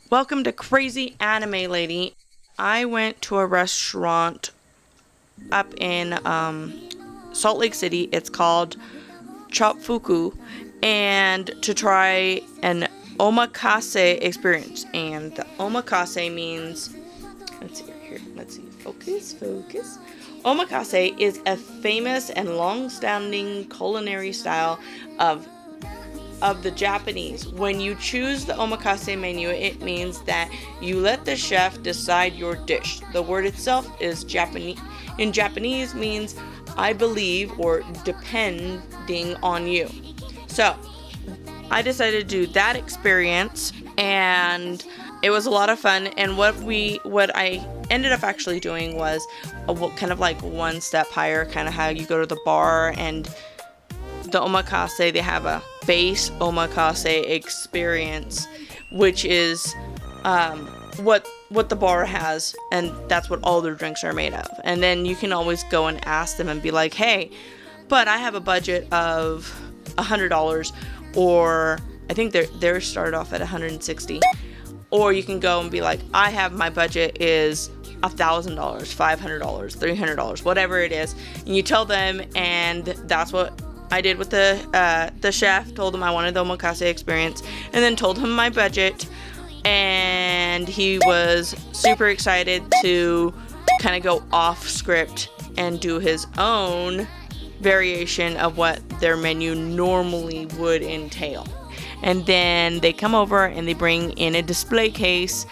Welcome to CrazyAnimeLady. I went to a restaurant up in Salt Lake City. It's called Chopfuku, and to try an omakase experience. And the omakase means, let's see, focus. Omakase is a famous and long-standing culinary style of the Japanese. When you choose the omakase menu, it means that you let the chef decide your dish. The word itself is Japanese. In Japanese means I believe or depending on you. So I decided to do that experience, and it was a lot of fun. And what I ended up actually doing was kind of like one step higher, kind of how you go to the bar and the omakase, they have a base omakase experience, which is what the bar has, and that's what all their drinks are made of. And then you can always go and ask them and be like, hey, but I have a budget of $100, or I think they're started off at $160. Or you can go and be like, my budget is $1,000, $500, $300, whatever it is. And you tell them, and that's what I did with the chef. Told him I wanted the omakase experience, and then told him my budget, and he was super excited to kind of go off script and do his own variation of what their menu normally would entail. And then they come over and they bring in a display case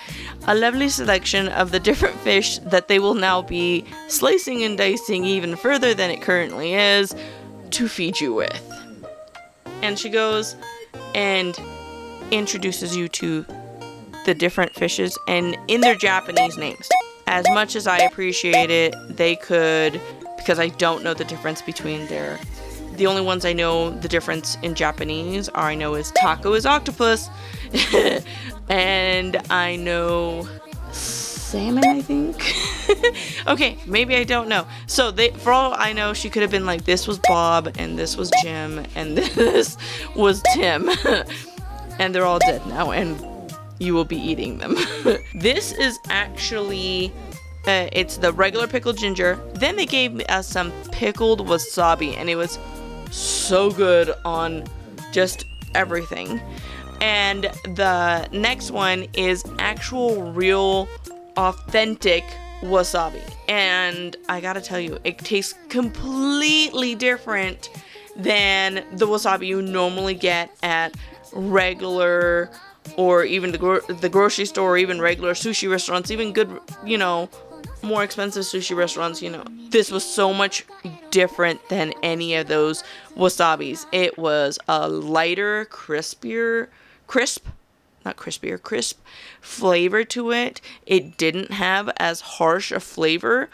a lovely selection of the different fish that they will now be slicing and dicing even further than it currently is to feed you with. And she goes and introduces you to the different fishes and in their Japanese names. As much as I appreciate it, they could, because I don't know the difference between the only ones I know the difference in Japanese I know is taco is octopus and I know salmon, I think. Okay, maybe I don't know. So for all I know, she could have been like, this was Bob, and this was Jim, and this was Tim. And they're all dead now, and you will be eating them. This is actually, it's the regular pickled ginger. Then they gave us some pickled wasabi, and it was so good on just everything. And the next one is actual real authentic wasabi, and I gotta tell you, it tastes completely different than the wasabi you normally get at regular, or even the grocery store, or even regular sushi restaurants, even good, more expensive sushi restaurants. This was so much different than any of those wasabis. It was a lighter, crisp flavor to it. It didn't have as harsh a flavor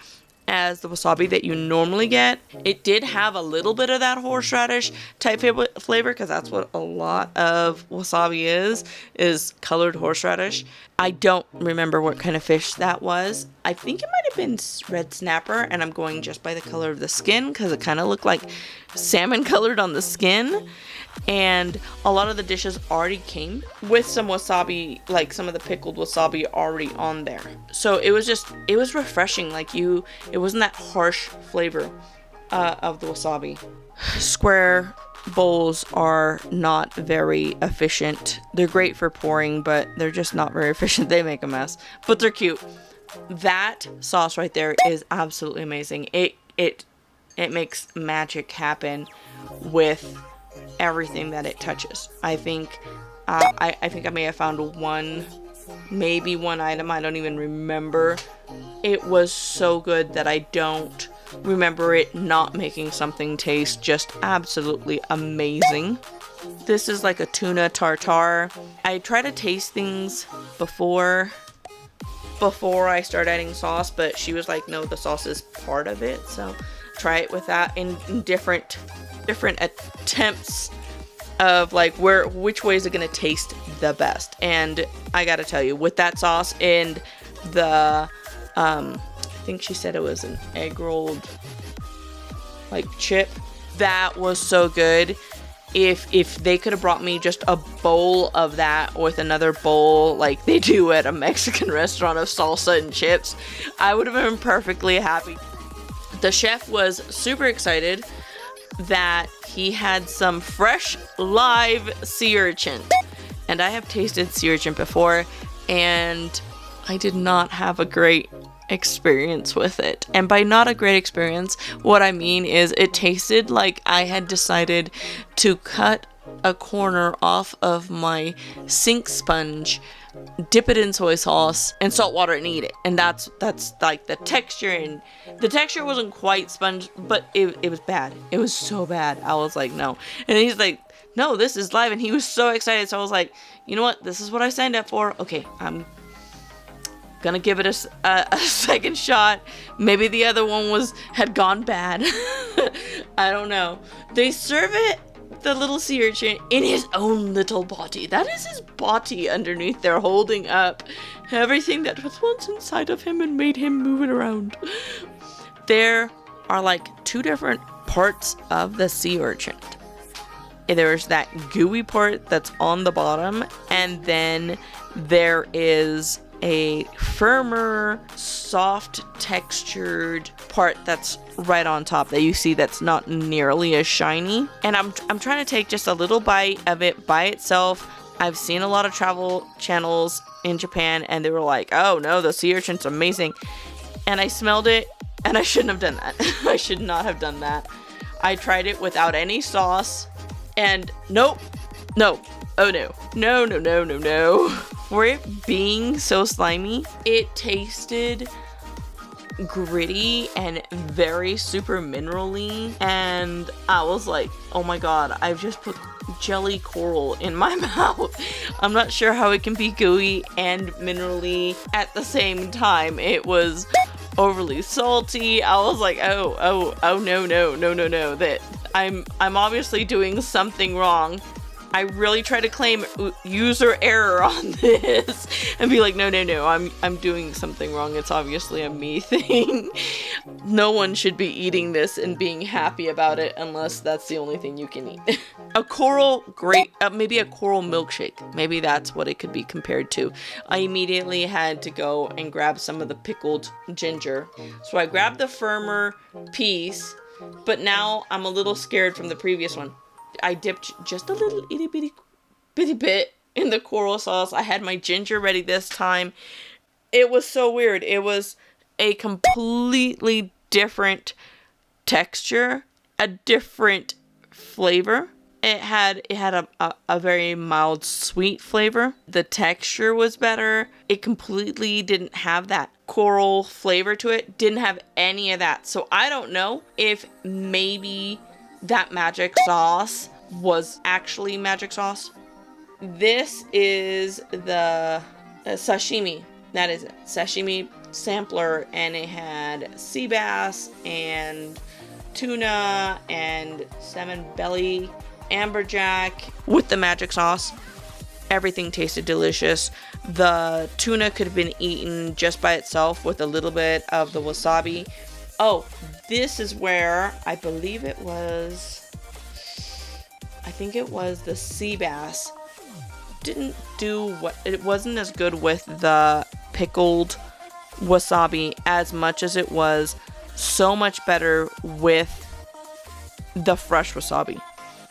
as the wasabi that you normally get. It did have a little bit of that horseradish type flavor, because that's what a lot of wasabi is colored horseradish. I don't remember what kind of fish that was. I think it might have been red snapper, and I'm going just by the color of the skin, because it kind of looked like salmon colored on the skin. And a lot of the dishes already came with some wasabi, like some of the pickled wasabi already on there. So it was refreshing. It wasn't that harsh flavor of the wasabi. Square bowls are not very efficient. They're great for pouring, but they're just not very efficient. They make a mess, but they're cute. That sauce right there is absolutely amazing. It makes magic happen with everything that it touches. I think I may have found maybe one item. I don't even remember. It was so good that I don't remember it not making something taste just absolutely amazing. This is like a tuna tartare. I try to taste things before I start adding sauce, but she was like, no, the sauce is part of it. So try it with that in different attempts of like which way is it gonna taste the best. And I gotta tell you, with that sauce and the I think she said it was an egg rolled like chip, that was so good. if they could have brought me just a bowl of that with another bowl like they do at a Mexican restaurant of salsa and chips, I would have been perfectly happy. The chef was super excited that he had some fresh live sea urchin. And I have tasted sea urchin before, and I did not have a great experience with it. And by not a great experience, what I mean is it tasted like I had decided to cut a corner off of my sink sponge, dip it in soy sauce and salt water and eat it. And that's like the texture, and the texture wasn't quite sponge, but it was bad. It was so bad. I was like, no. And he's like, no, this is live. And he was so excited. So I was like, you know what? This is what I signed up for. Okay, I'm gonna give it a second shot. Maybe the other one had gone bad. I don't know. They serve it, the little sea urchin, in his own little body. That is his body underneath there, holding up everything that was once inside of him and made him move it around. There are like two different parts of the sea urchin. There's that gooey part that's on the bottom, and then there is a firmer, soft textured part that's right on top that you see that's not nearly as shiny. And I'm trying to take just a little bite of it by itself. I've seen a lot of travel channels in Japan and they were like, oh no, the sea urchin's amazing. And I smelled it and I shouldn't have done that. I should not have done that. I tried it without any sauce and nope, no, oh no, no. For it being so slimy, it tasted gritty and very super minerally, and I was like, oh my god, I've just put jelly coral in my mouth. I'm not sure how it can be gooey and minerally at the same time. It was overly salty. I was like, oh no, that I'm obviously doing something wrong. I really try to claim user error on this and be like, no, I'm doing something wrong. It's obviously a me thing. No one should be eating this and being happy about it unless that's the only thing you can eat. A coral maybe a coral milkshake. Maybe that's what it could be compared to. I immediately had to go and grab some of the pickled ginger. So I grabbed the firmer piece, but now I'm a little scared from the previous one. I dipped just a little itty bitty bit in the coral sauce. I had my ginger ready this time. It was so weird. It was a completely different texture, a different flavor. It had a very mild sweet flavor. The texture was better. It completely didn't have that coral flavor to it. Didn't have any of that. So I don't know if maybe that magic sauce was actually magic sauce. This is the sashimi. That is it. Sashimi sampler, and it had sea bass and tuna and salmon belly, amberjack with the magic sauce. Everything tasted delicious. The tuna could have been eaten just by itself with a little bit of the wasabi. Oh, this is where I believe it was the sea bass. It wasn't as good with the pickled wasabi as much as it was so much better with the fresh wasabi.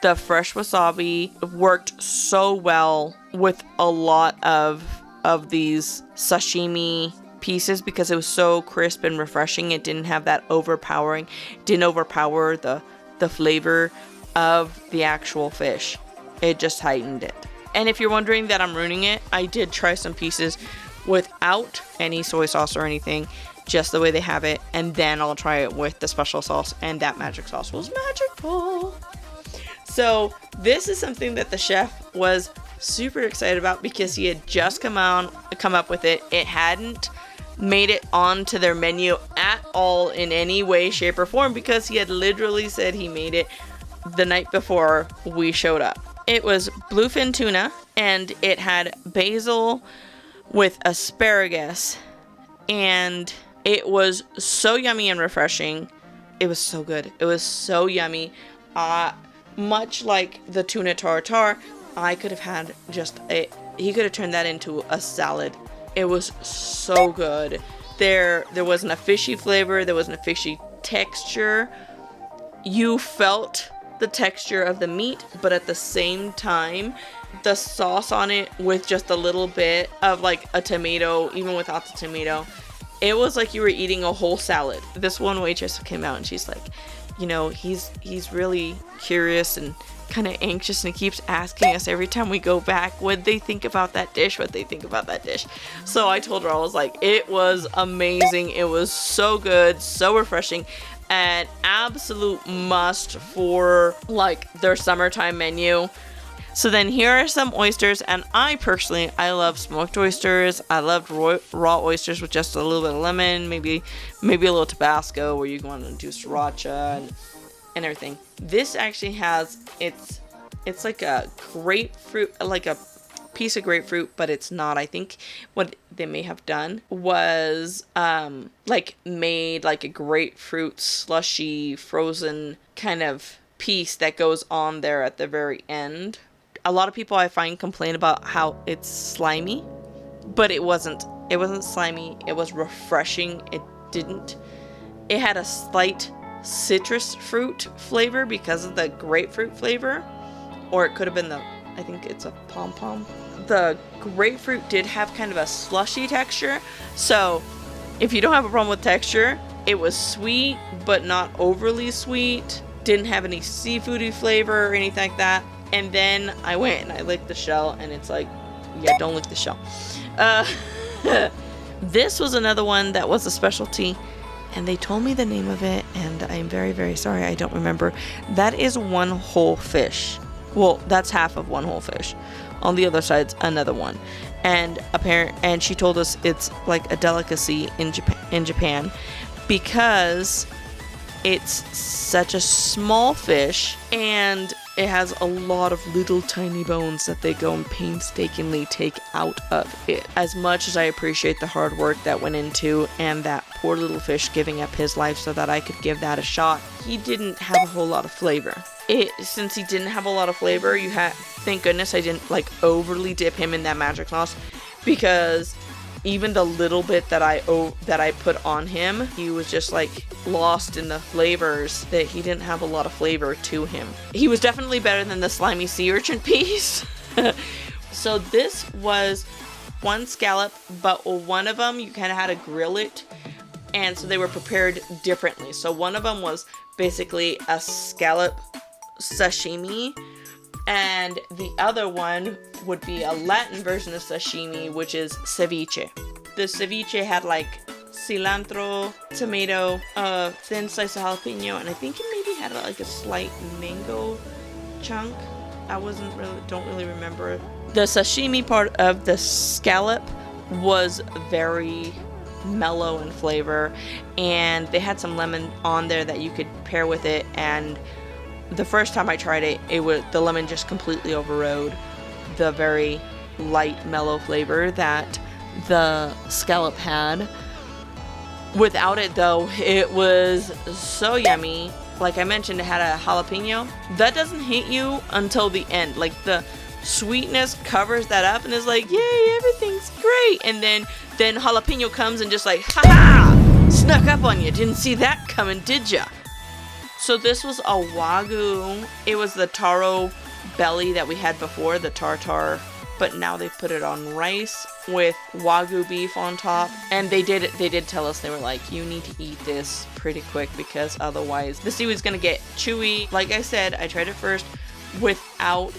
The fresh wasabi worked so well with a lot of these sashimi pieces because it was so crisp and refreshing. It didn't have that overpower the flavor of the actual fish. It just heightened it. And if you're wondering that I'm ruining it, I did try some pieces without any soy sauce or anything, just the way they have it, and then I'll try it with the special sauce, and that magic sauce was magical. So this is something that the chef was super excited about because he had just come up with it. It hadn't made it onto their menu at all in any way, shape, or form because he had literally said he made it the night before we showed up. It was bluefin tuna, and it had basil with asparagus, and it was so yummy and refreshing. It was so good. It was so yummy. much like the tuna tartare, I could have had he could have turned that into a salad. It was so good. There wasn't a fishy flavor, there wasn't a fishy texture. You felt the texture of the meat, but at the same time, the sauce on it with just a little bit of like a tomato, even without the tomato, it was like you were eating a whole salad. This one waitress came out and she's like, you know, he's really curious and kind of anxious, and he keeps asking us every time we go back what they think about that dish, So I told her, I was like, it was amazing. It was so good, so refreshing. An absolute must for like their summertime menu. So then here are some oysters, and I love smoked oysters. I loved raw oysters with just a little bit of lemon, maybe a little Tabasco where you want to do sriracha and everything. This actually has, it's like a grapefruit, like a piece of grapefruit, but it's not. I think what they may have done was like made like a grapefruit slushy frozen kind of piece that goes on there at the very end. A lot of people I find complain about how it's slimy, but it wasn't slimy. It was refreshing. It had a slight citrus fruit flavor because of the grapefruit flavor, or it could have been I think it's a pom-pom. The grapefruit did have kind of a slushy texture, so if you don't have a problem with texture, it was sweet but not overly sweet. Didn't have any seafoody flavor or anything like that. And then I went and I licked the shell, and it's like, yeah, don't lick the shell. This was another one that was a specialty, and they told me the name of it, and I'm very, very sorry, I don't remember. That is one whole fish. Well, that's half of one whole fish. On the other side's another one. And she told us it's like a delicacy in Japan because it's such a small fish, and it has a lot of little tiny bones that they go and painstakingly take out of it. As much as I appreciate the hard work that went into, and that poor little fish giving up his life so that I could give that a shot, he didn't have a whole lot of flavor. Since he didn't have a lot of flavor, thank goodness I didn't like overly dip him in that magic sauce, because even the little bit that I put on him, he was just like lost in the flavors, that he didn't have a lot of flavor to him. He was definitely better than the slimy sea urchin piece. So this was one scallop, but one of them you kind of had to grill it, and so they were prepared differently. So one of them was basically a scallop sashimi, and the other one would be a Latin version of sashimi, which is ceviche. The ceviche had like cilantro, tomato, a thin slice of jalapeno, and I think it maybe had like a slight mango chunk. I don't really remember. The sashimi part of the scallop was very mellow in flavor, and they had some lemon on there that you could pair with it, and the first time I tried it, the lemon just completely overrode the very light, mellow flavor that the scallop had. Without it, though, it was so yummy. Like I mentioned, it had a jalapeno. That doesn't hit you until the end. Like, the sweetness covers that up and is like, yay, everything's great. And then jalapeno comes and just like, ha-ha! Snuck up on you. Didn't see that coming, did ya? So this was a Wagyu. It was the taro belly that we had before, the tartare, but now they put it on rice with Wagyu beef on top. And they did tell us, they were like, you need to eat this pretty quick because otherwise the seaweed's gonna get chewy. Like I said, I tried it first without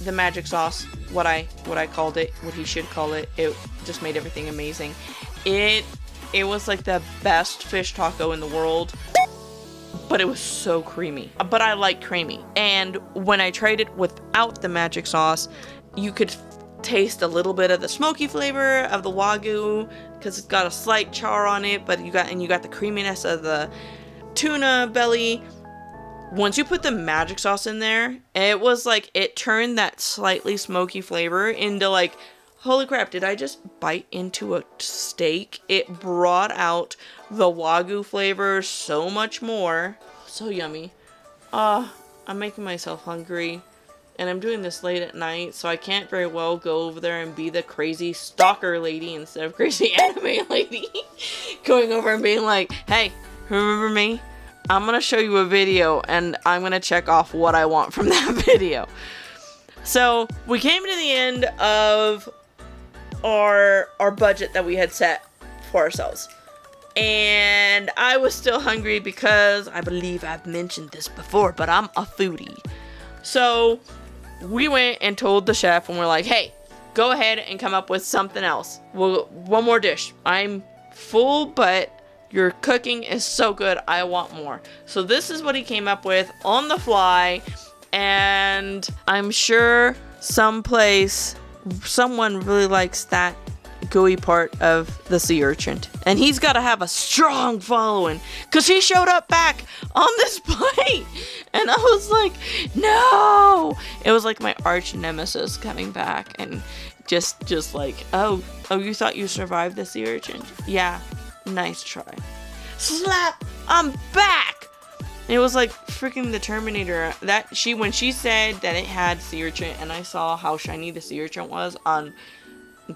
the magic sauce, what I called it, what he should call it. It just made everything amazing. It was like the best fish taco in the world. But it was so creamy. But I like creamy. And when I tried it without the magic sauce, you could taste a little bit of the smoky flavor of the Wagyu because it's got a slight char on it, but you got the creaminess of the tuna belly. Once you put the magic sauce in there, it was like it turned that slightly smoky flavor into like, holy crap, did I just bite into a steak? It brought out the Wagyu flavor so much more. So yummy. I'm I'm making myself hungry. And I'm doing this late at night, so I can't very well go over there and be the crazy stalker lady instead of crazy anime lady. Going over and being like, hey, remember me? I'm going to show you a video and I'm going to check off what I want from that video. So we came to the end of our budget that we had set for ourselves. And I was still hungry because I believe I've mentioned this before, but I'm a foodie. So we went and told the chef and we're like, hey, go ahead and come up with something else. One more dish. I'm full, but your cooking is so good. I want more. So this is what he came up with on the fly. And I'm sure someone really likes that gooey part of the sea urchin. And he's got to have a strong following because he showed up back on this plate. And I was like, no. It was like my arch nemesis coming back and just like, oh, you thought you survived the sea urchin? Yeah, nice try. Slap, I'm back. And it was like freaking the Terminator. When she said that it had sea urchin and I saw how shiny the sea urchin was on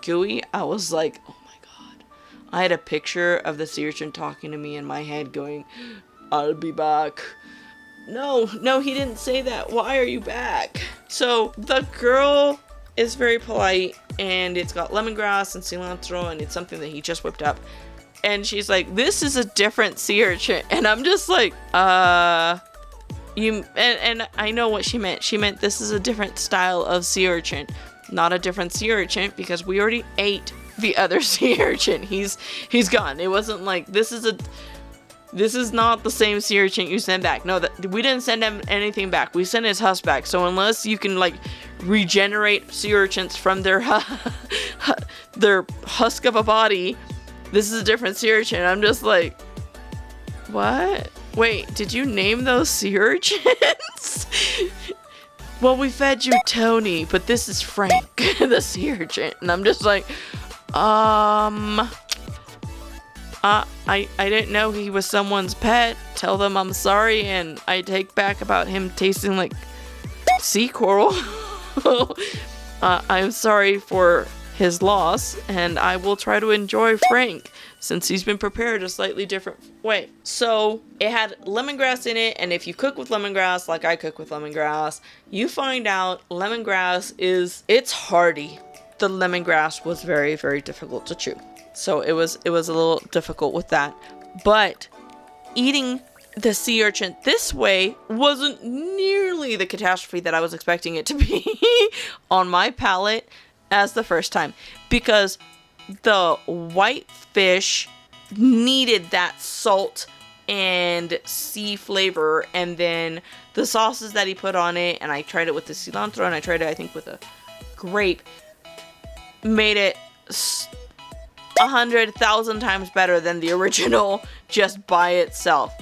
Gooey, I was like, oh my god. I had a picture of the sea urchin talking to me in my head going, I'll be back. No, he didn't say that. Why are you back? So the girl is very polite and it's got lemongrass and cilantro and it's something that he just whipped up. And she's like, this is a different sea urchin. And I'm just like, and I know what she meant. She meant this is a different style of sea urchin. Not a different sea urchin because we already ate the other sea urchin. He's gone. It wasn't like this is not the same sea urchin you sent back. No, we didn't send him anything back. We sent his husk back. So unless you can like regenerate sea urchins from their their husk of a body, this is a different sea urchin. I'm just like, what? Wait, did you name those sea urchins? Well, we fed you Tony, but this is Frank, the sea urchin. And I'm just like, I didn't know he was someone's pet. Tell them I'm sorry, and I take back about him tasting like sea coral. I'm sorry for his loss, and I will try to enjoy Frank since he's been prepared a slightly different way. So it had lemongrass in it, and if you cook with lemongrass like I cook with lemongrass, you find out lemongrass it's hardy. The lemongrass was very, very difficult to chew. So it was a little difficult with that. But eating the sea urchin this way wasn't nearly the catastrophe that I was expecting it to be on my palate as the first time, because the white fish needed that salt and sea flavor, and then the sauces that he put on it, and I tried it with the cilantro, and I tried it I think with a grape, made it 100,000 times better than the original just by itself.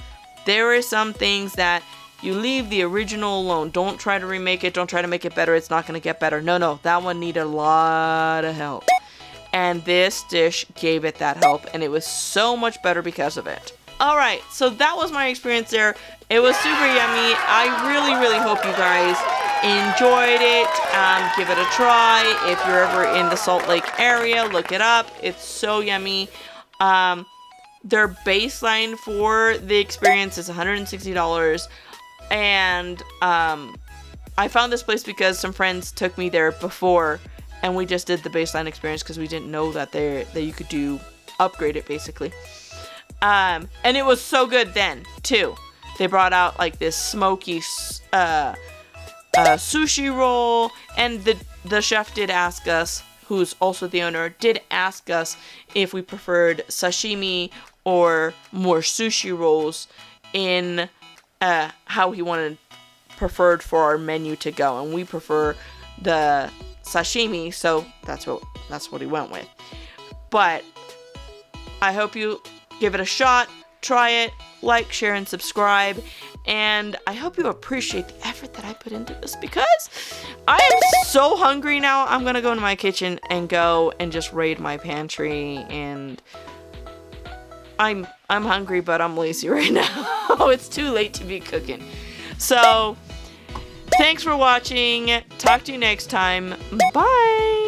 There are some things that you leave the original alone. Don't try to remake it. Don't try to make it better. It's not going to get better. No, that one needed a lot of help. And this dish gave it that help, and it was so much better because of it. Alright, so that was my experience there. It was super yummy. I really, really hope you guys enjoyed it. Give it a try. If you're ever in the Salt Lake area, look it up. It's so yummy. Their baseline for the experience is $160. And I found this place because some friends took me there before, and we just did the baseline experience because we didn't know that you could upgrade it basically. And it was so good then too. They brought out like this smoky sushi roll, and the chef did ask us, who's also the owner, did ask us if we preferred sashimi or more sushi rolls in how he preferred for our menu to go, and we prefer the sashimi, so that's what he went with. But I hope you give it a shot, try it, like, share, and subscribe, and I hope you appreciate the effort that I put into this, because I am so hungry now. I'm gonna go into my kitchen and go and just raid my pantry, and I'm hungry, but I'm lazy right now. It's too late to be cooking. So Thanks for watching. Talk to you next time. Bye.